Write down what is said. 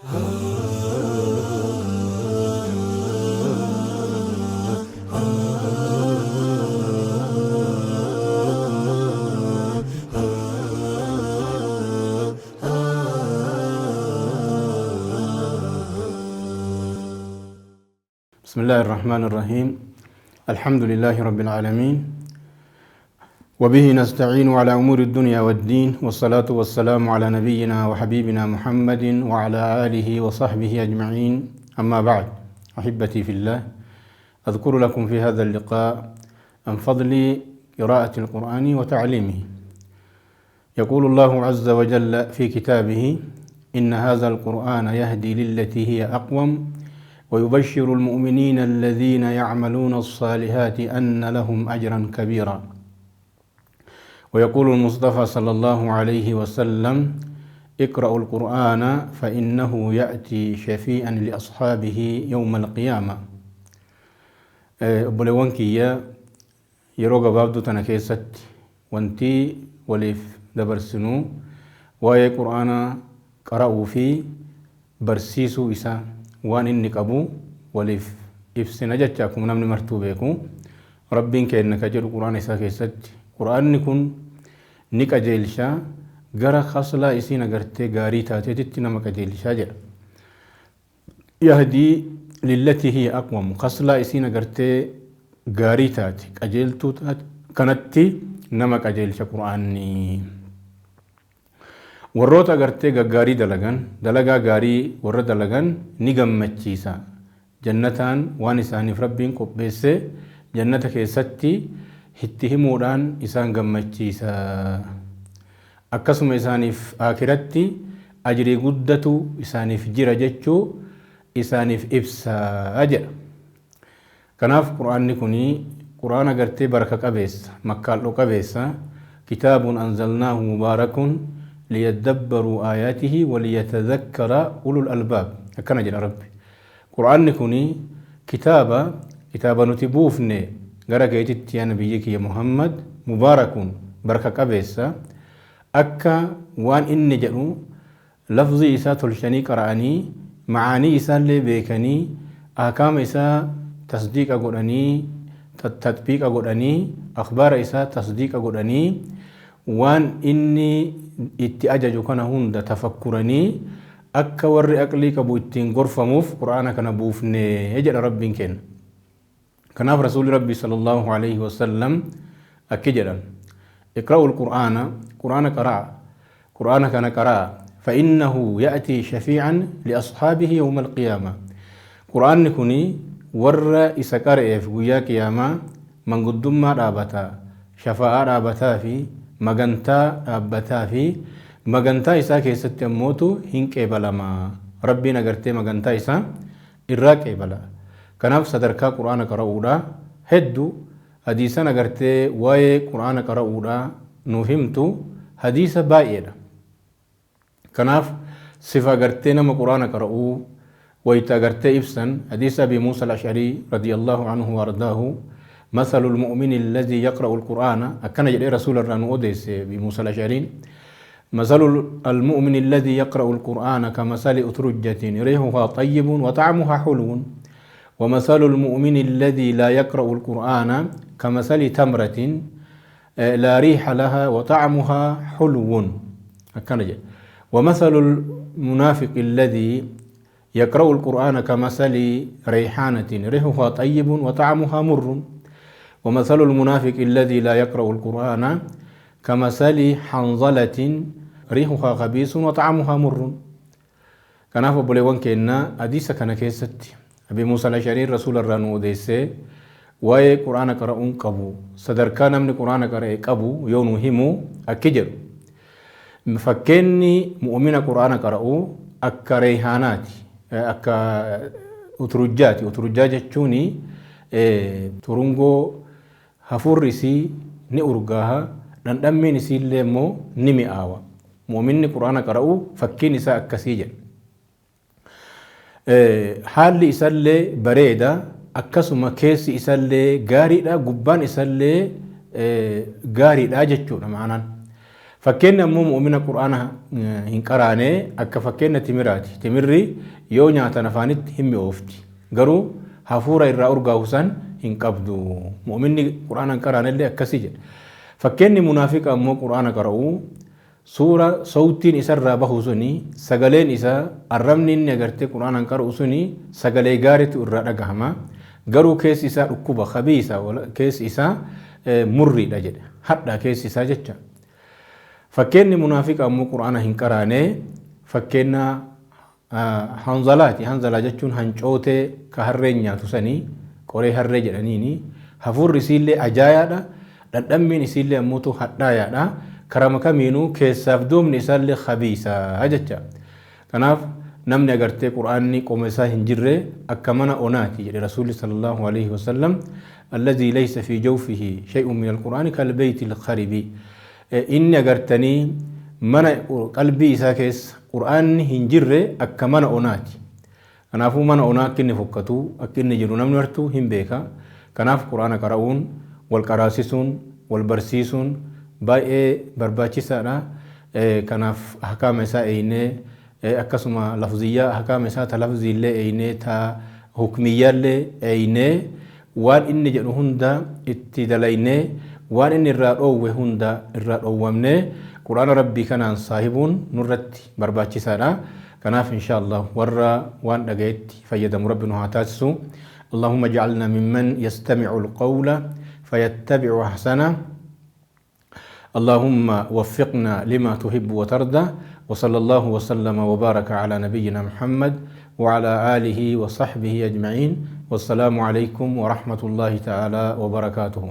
بسم الله الرحمن الرحيم. الحمد لله رب العالمين، وبه نستعين على أمور الدنيا والدين، والصلاة والسلام على نبينا وحبيبنا محمد وعلى آله وصحبه أجمعين. أما بعد، أحبتي في الله، أذكر لكم في هذا اللقاء عن فضل قراءة القرآن وتعليمه. يقول الله عز وجل في كتابه: إن هذا القرآن يهدي للتي هي أقوم ويبشر المؤمنين الذين يعملون الصالحات أن لهم أجرا كبيرا. ويقول المصطفى صلى الله عليه وسلم: اقرأوا القرآن فإنه يأتي شفيعا لأصحابه يوم القيامة. بلوانكية يروغ بابدو تنكيست وانتي وليف دبرسنو ويا قرآن قرأوا في برسيسو إسا وان إني قبو وليف إفسنا جتشاكم نمني مرتوبيكو ربين كأنك جل قرآن إسا كيست قرآن نكون نك أجيلشا غرا خصلا إسينا غرتي غاري تاتي تتنمك أجيلشا جل يهدي للتي هي أقوم خصلا إسينا غرتي غاري تاتي أجيلتو كانتي نمك أجيلشا قرآني warroota agartee gaggaarii dalagaa gaarii warra dalagan ni gammachiisa. Jannataan waan isaaniif rabbiin qopheesse jannata keessatti itti himuudhaan isaan gammachiisa. Akkasuma isaaniif aakiratti ajrii guddatu isaaniif jira jechuu isaaniif ibsaa jedha. Kanaaf quraanni kuni quraan agartee baraka qabeessa, makkaaldhoo qabeessa, kitaabun anzalnaahu mubaarakun ليدبروا آياته وليتذكر أولو الألباب. أكنا جل ربي قرآن كوني كتابا نتبوفني غرا جيتت يا نبيك يا محمد مبارك بركة قبيسة أكا وان إني جنو لفظي إسا تلشني قرآني معاني إسا اللي بيكني أحكام إسا تصديق أقولني تطبيق أقولني أخبار إسا تصديق أقولني وان إني itti ajaju kana hunda tafakkuranii akka warri aqlii qabu ittiin gorfamuuf quraana kana buufne jedha rabbiin kenna. Kanaaf rasuuli rabbii sallallahu alayhi wasallam akki jedhan: iqra'ul qur'aana quraana kana qaraa فإنه يأتي شفيعا لأصحابه يوم القيامة. قرآن كوني ور إسكارئ في ويا قيامة من قدم ما رابطا شفاء رابطا في magantaa dhaabbataa fi magantaa isaa keessatti ammootu hin qeebalamaa. Rabbiin agartee magantaa isaa irraa qeebala. Kanaaf sadarkaa quraana qara'uudha hedduu hadiisan agartee waa'ee quraana qara'uudha nuuf himtu hadiisa baay'eedha. Kanaaf sifa agartee nama quraana qara'uu wayita agartee ibsan hadiisa Abi Muusaa al-Ash'arii radiyallahu anhu wardaahu: مثل المؤمن الذي يقرأ القرآن أكن جل رسول الله أوديس بموسى الأشعري مثل المؤمن الذي يقرأ القرآن كمثل أترجة ريحها طيب وطعمها حلو ومثل المؤمن الذي لا يقرأ القرآن كمثل تمرة لا ريح لها وطعمها حلو أكن جل ومثل المنافق الذي يقرأ القرآن كمثل ريحانة ريحها طيب وطعمها مر ومثل المنافق الذي لا يقرأ القرآن كمثل حنظلة ريحها خبيث وطعمها مر. كان أبو بلوان كنا أديس كان كيست أبي موسى الأشعري رسول الرانو ديسة واي قرآن قرأون قبو صدر كان من قرآن قرأ قبو يونو همو أكجر مفكني مؤمن قرآن قرأو أكا ريحانات أكا أترجات جتشوني ترونغو hafurrisi ni urgaaha dhandhammiin isiillee immoo ni mi'aawa. Muuminni quraana qara'u fakkiin isaa akkasii jedha. Haalli isallee bareeda, akkasuma keessi isallee gaariidha, gubbaan isallee gaariidha jechuudha maanaan. Fakkeenya ammoo mu'mina quraana hin qaraane akka fakkeenya timiraati. Timirri yoo nyaatan afaanitti hin mi'oofti. Garuu hafuura irraa urgaa'u san hin qabdu. Mu'minni quraana hin qaraanellee akkasii jedha. Fakkeenyi munaafiqa ammoo quraana qara'u suura sawtiin isarraa bahu suni sagaleen isaa arrabni inni agartee quraana hin qara'u suni sagalee gaariitu irraa dhagahama. Garuu keessi isaa dhukkuba khabiisa keessi isaa murriidha jedha. Hadhaa keessi isaa jecha. Fakkeenyi munaafiqa ammoo quraana hin qaraane fakkeenya hanzalaati. Hanzalaa jechuun hancootee ka harreen nyaatu sanii qoree harree jedhaniini hafuurri isiillee ajaayaadha. Dhandhammiin isiillee ammoo hadhaayaadha. Karama kamiinuu keessaaf duubni isaallee khabiisa jecha. Kanaaf namni agartee quraanni qoma isaa hin jirre akka mana onaati jedhe rasuulli sallallahu alaihi wasallam alladhii laysa fi jawfihi shay'un min alquraani kalbeyti alkharibi. Inni agartanii mana qalbii isaa keessa quraanni hin jirre akka mana onaati. Kanaafuu mana onaa akka inni fokkatu akka inni jiru namni martuu hin beeka. Kanaaf quraana qara'uun wal qaraasisuun wal barsiisuun baay'ee barbaachisaadha. Kanaaf ahkaama isaa eeynee akkasuma lafziyyaa ahkaama isaa ta lafziillee eeynee ta hukmiyyaallee eeynee waan inni jedhu hunda itti dalaynee waan inni irraa dhoowwe hunda irraa dhoowwamnee quraana rabbii kanaan saahibuun nurratti barbaachisaadha. Kanaaf inshallah warra waan dhagayetti fayyadamu rabbi nu haa taasisu. اللهم اجعلنا ممن يستمع القول فيتبع أحسنه. اللهم وفقنا لما تحب وترضى. وصلى الله وسلم وبارك على نبينا محمد وعلى آله وصحبه أجمعين. والسلام عليكم ورحمة الله تعالى وبركاته.